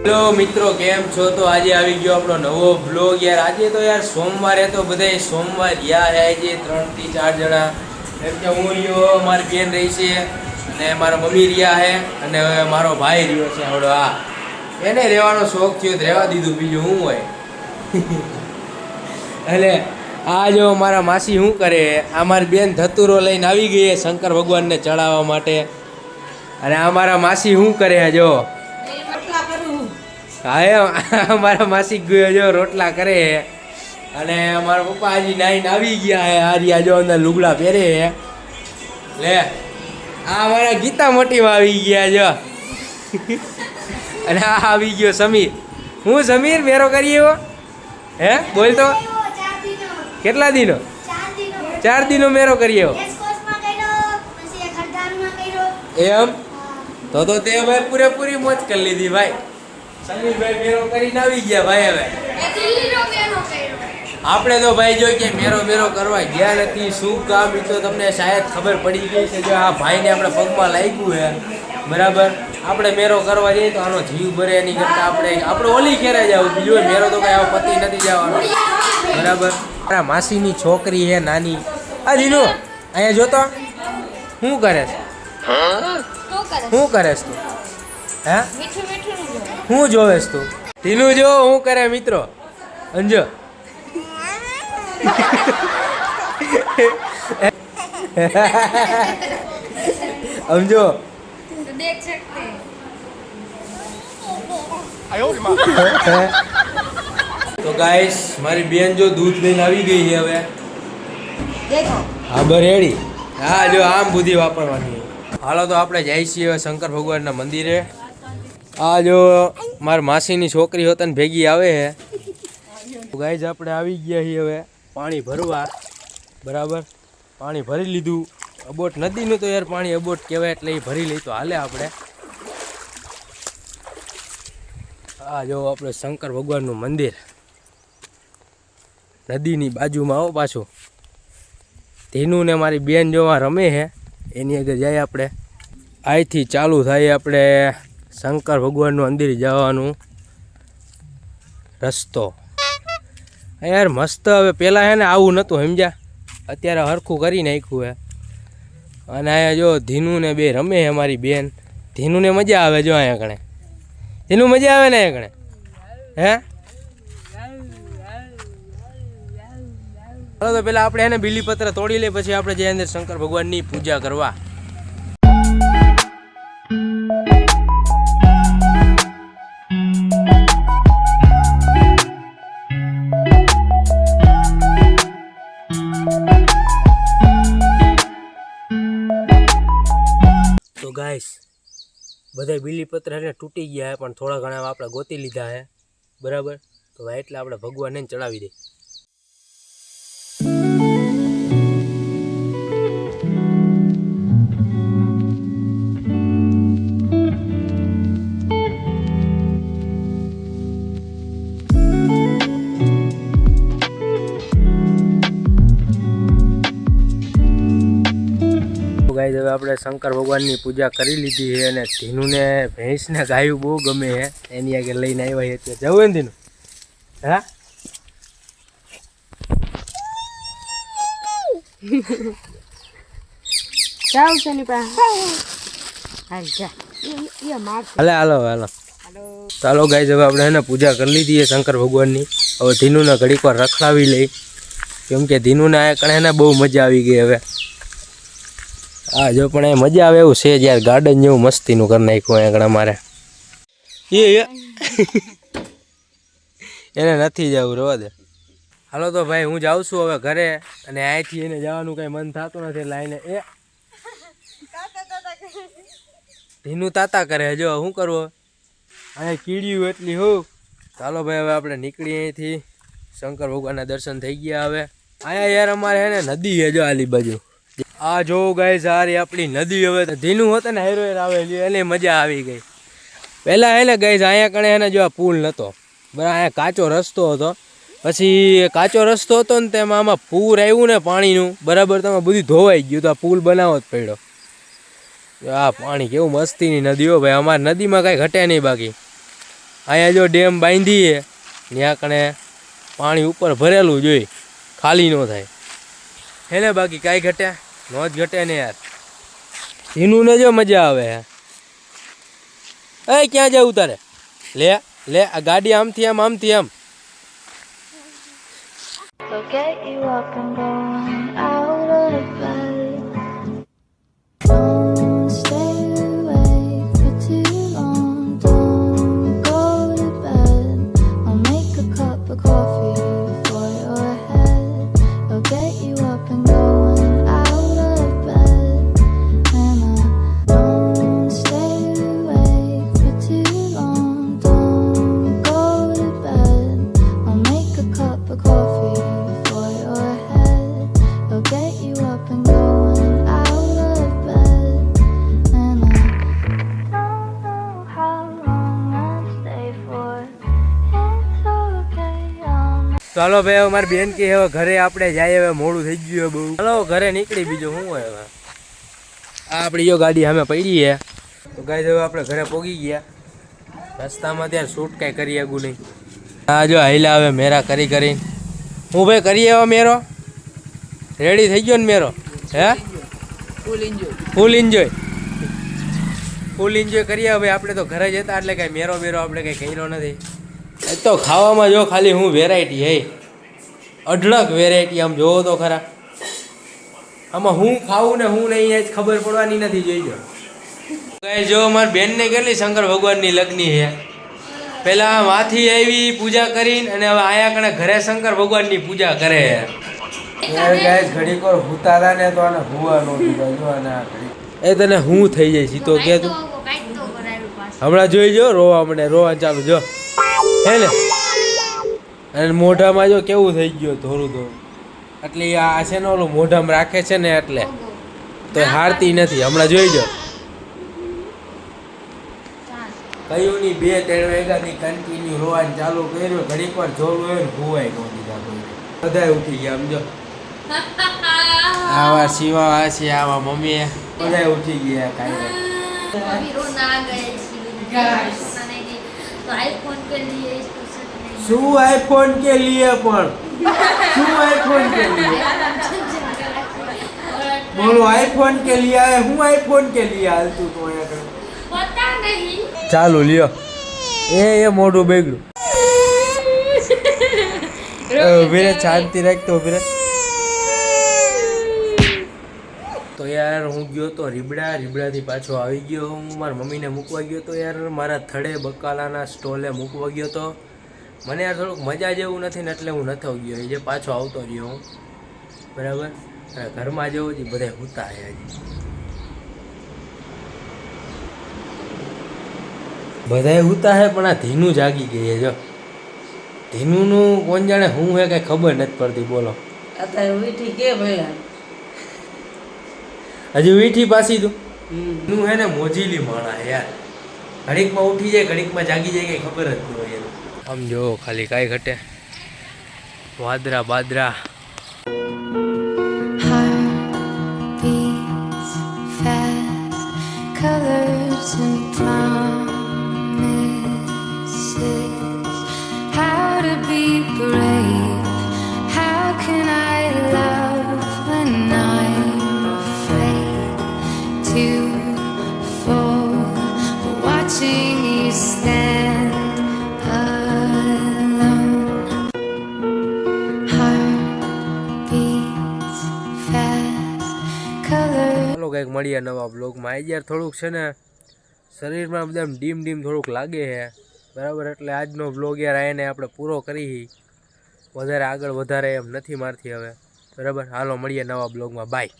Hello મિત્રો, કેમ છો? તો આજે આવી ગયો આપણો નવો બ્લોગ યાર. આજે તો યાર સોમવારે તો બધાય સોમવાર યા હે આજે 3 થી 4 જણા. એમ કે હું રહ્યો, મારી બેન રહી છે અને મારા મમ્મી રહ્યા હે અને મારો ભાઈ રહ્યો છે આવડો. આ એને રહેવાનો શોખ થયો તો રહેવા દીધું, બીજું શું હોય. એટલે આ જો મારા માસી શું કરે, આ મારી બેન ધતુરો લઈને આવી ગઈ શંકર ભગવાનને ચડાવવા માટે. અને આ મારા માસી શું કરે જો, હા અમારા માસી ગયો જો રોટલા કરે. અને મારા પપ્પા હજી નાઈને આવી ગયા હે. હારી જો અંદર લુગડા પહેરે હે. લે આ અમારા ગીતા મોટીમાં આવી ગયા જો. અને આ આવી ગયો સમીર. હું સમીર મેરો કરીએ એવો હે બોલ તો. કેટલા દિનો? 4 દિનો મેરો કરીએ એમ. તો તે ભાઈ પૂરેપૂરી મોજ કરી લીધી ભાઈ. સમીરભાઈ મેરો કરીને આવી ગયા ભાઈ. હવે આપણે તો ભાઈ જો કે મેરો કરવા ગયા નથી. શું કામ એ તો તમને શાયદ ખબર પડી ગઈ છે. જો આ ભાઈને આપણે પગમાં લાગ્યું છે બરાબર. આપણે મેરો કરવા જઈએ તો આનો જીવ ભરે એની કરતાં આપણે ઓલી ખેરે જવું. બીજું મેરો તો કઈ આવો પતિ નથી જવાનો બરાબર. મારા માસીની છોકરી છે નાની. આ દીનુ અહીંયા જોતો શું કરે છે? શું કરે તું? હે શું જોવેશ તું? ધીનું જો હું કરે મિત્રો. અંજો સમજો તો ગાઈસ મારી બેન જો દૂધ લઈને આવી ગઈ છે હવે. હા બરેડી. હા જો આમ બુદ્ધિ વાપરવાની. હાલો તો આપણે જઈએ છીએ શંકર ભગવાનના મંદિરે. આ જો મારી માસીની છોકરી હોતા ને ભેગી આવે છે. ગાઈઝ આપણે આવી ગયા છીએ હવે પાણી ભરવા બરાબર. પાણી ભરી લીધું. અબોટ નદીનું તો યાર પાણી અબોટ કહેવાય એટલે એ ભરી લઈ તો હાલે આપણે. આ જો આપણે શંકર ભગવાનનું મંદિર નદીની બાજુમાં આવો પાછું. ધીનું ને મારી બેન જોવા રમે છે એની આગળ જાય આપણે. અહીંથી ચાલુ થાય આપણે શંકર ભગવાનનું મંદિર જવાનું રસ્તો. યાર મસ્ત. હવે પહેલાં હે ને આવું નહોતું સમજ્યા, અત્યારે હરખું કરી નાખ્યું હે. અને અહીંયા જો ધીનું ને બે રમે છે મારી બેન. ધીનુંને મજા આવે જો અહીંયા કણે. ધીનું મજા આવે ને અહીંયા કણે હે. ચાલો તો પહેલાં આપણે એને બીલીપત્ર તોડી લઈએ, પછી આપણે જઈએ અંદર શંકર ભગવાનની પૂજા કરવા. તો ગાઈસ બધા બીલીપત્ર એને તૂટી ગયા હે, પણ થોડા ઘણા આપણે ગોતી લીધા હે બરાબર. તો એટલે આપણે ભગવાનને ચડાવી દઈએ. ગાઈસ હવે આપણે શંકર ભગવાનની પૂજા કરી લીધી છે. અને ધીનુને ભેંસને ગાયું બહુ ગમે છે, એની આગળ લઈને આવ્યા છે. જવું ને ધીનું? હા હાલો. ચાલો ગાઈસ હવે આપણે એને પૂજા કરી લીધી છે શંકર ભગવાનની. હવે ધીનુને ઘડીક વાર રખડાવી લઈ, કેમ કે ધીનુને આ કણે બહુ મજા આવી ગઈ હવે. હા જો પણ એ મજા આવે એવું છે યાર. ગાર્ડન જેવું મસ્તીનું કરી નાખ્યું અહીંયા અમારે. એને નથી જવું, રવા દે. હાલો તો ભાઈ હું જાઉં છું હવે ઘરે. અને અહીંથી એને જવાનું કંઈ મન થતું નથી એટલે આઈને ધીનું તાતા કરે. જો શું કરવું, અહીંયા કીડ્યું એટલી હું. ચાલો ભાઈ હવે આપણે નીકળીએ અહીંથી. શંકર ભગવાનના દર્શન થઈ ગયા હવે. અહીંયા યાર અમારે હે ને નદી છે જો આલી બાજુ. આ જો ગાઈસ આ રહી આપણી નદી. હવે ધીનું હોત ને હેરો આવેલી એને મજા આવી ગઈ. પહેલાં હે ને ગાઈસ અહીંયા કણે એને જો આ પુલ નહોતો બરાબર. અહીંયા કાચો રસ્તો હતો. પછી કાચો રસ્તો હતો ને તેમાં આમાં પૂર આવ્યું ને પાણીનું બરાબર. તમે બધું ધોવાઈ ગયું તો આ પુલ બનાવવો જ પડ્યો. આ પાણી કેવું મસ્તીની નદીઓ ભાઈ. અમારી નદીમાં કાંઈ ઘટે નહીં બાકી. અહીંયા જો ડેમ બાંધીએ ત્યાં કણે પાણી ઉપર ભરેલું જોઈએ, ખાલી ન થાય હે ને. બાકી કાંઈ ઘટે ન જ ઘટે ને યાર. એનું ને જો મજા આવે હે. એ ક્યાં જવું તારે? લે લે આ ગાડી આમથી આમ આમથી આમ. So get you up and going out of bed. Don't stay awake for too long. Don't go to bed. I'll make a cup of coffee for your head. It'll get you up and going out of bed. And don't stay awake for too long. Don't go to bed. I'll make a cup of coffee. Get you up and going out of bed. And I don't know how long I'll stay for. It's okay, ચાલો ભાઈ, મારી બેન કે હવે ઘરે આપણે જઈએ, હવે મોડું થઈ ગયું બહુ. ચાલો ઘરે નીકળી, બીજું શું હોય હવે. આ આપણી જો ગાડી સામે પડી છે તો ગાઈ હવે આપણે ઘરે પોગી ગયા. રસ્તામાં ત્યાં શૂટ કાંઈ કરી આગું નહીં. હા જો હાઈલા હવે મેરા કરી કરીને હું ભાઈ કરીએ હવે મેરો. રેડી થઈ ગયો ને મેરો? હે ફૂલ એન્જોય કરીએ. હવે આપણે તો ઘરે જતા એટલે કાંઈ મેરો આપણે કંઈ કર્યો નથી. એ તો ખાવામાં જો ખાલી હું વેરાયટી હે, અઢળક વેરાયટી. આમ જોવો તો ખરા, આમાં હું ખાવું ને હું નહીં એ જ ખબર પડવાની નથી. જોઈજો કઈ જો મારી બેનને કેટલી શંકર ભગવાનની લગ્ની છે. પહેલાં માથી આવી પૂજા કરીને અને હવે આયા કણે ઘરે શંકર ભગવાનની પૂજા કરે છે. ઘડીક વાર હુતારા ને તો આને હુવા નો દીધા જો આને આ ઘડી. એ તને હું થઈ જાય સીતો કે તું હમણાં જોઈ જો રોવા મને રોવા ચાલુ જો હે ને. અને મોઢામાં જો કેવું થઈ ગયું થોડું થોડું. એટલે આ છે ને ઓલું મોઢામાં રાખે છે ને એટલે તો હારતી નથી. હમણાં જોઈ જો કયું ની 2-3 વાગ્યાથી કન્ટિન્યુ રોવાનું ચાલુ કર્યું. ઘડીક વાર જોવું હોય ને હુવાય નો દીધા. બધા ઉઠી ગયા સમજો. આવા શિવા આ છે, આવા મમ્મી બધા ઉઠી ગયા. કાંઈ શું આઈફોન કે લીએ પણ શું આઈફોન કે લીએ બોલો. આઈફોન કે લીએ હું આઈફોન કે લીએ હાલતું તો અહીંયા ચાલુ લ્યો. એ મોઢું બેગડું. વીરે શાંતિ રાખતો વીરે. તો યાર હું ગયો તો રીબડાથી પાછો આવી ગયો. હું મારા મમ્મીને મૂકવા ગયો તો યાર મારા થડે બકાલાના સ્ટોલે મૂકવા ગયો તો. મને યાર થોડુંક મજા જેવું નથી ને એટલે હું નતો ગયો. એ જે પાછો આવતો રહ્યો હું બરાબર. અને ઘરમાં જેવું જ બધા હુતા હે હજી બધા હુતા હે. પણ આ ધીનું જાગી ગઈ છે જો. ધીનુંનું કોણ જાણે હું હે કઈ ખબર નથી પડતી. બોલો હજી વીઠી પાછી તું નું હે ને મોજીલી માણા યાર. ઘડીકમાં ઉઠી જાય ઘડીકમાં જાગી જાય કઈ ખબર જ ન હોય એનું. આમ જો ખાલી કાંઈ ઘટે વાદરા બાદરા. કંઈક મળીએ નવા બ્લોગમાં. આવી યાર થોડુંક છે ને શરીરમાં બધા ડીમ થોડુંક લાગે છે બરાબર. એટલે આજનો બ્લોગ યાર આને આપણે પૂરો કરી. વધારે આગળ વધારે એમ નથી મારથી હવે બરાબર. હાલો મળીએ નવા બ્લોગમાં. બાય.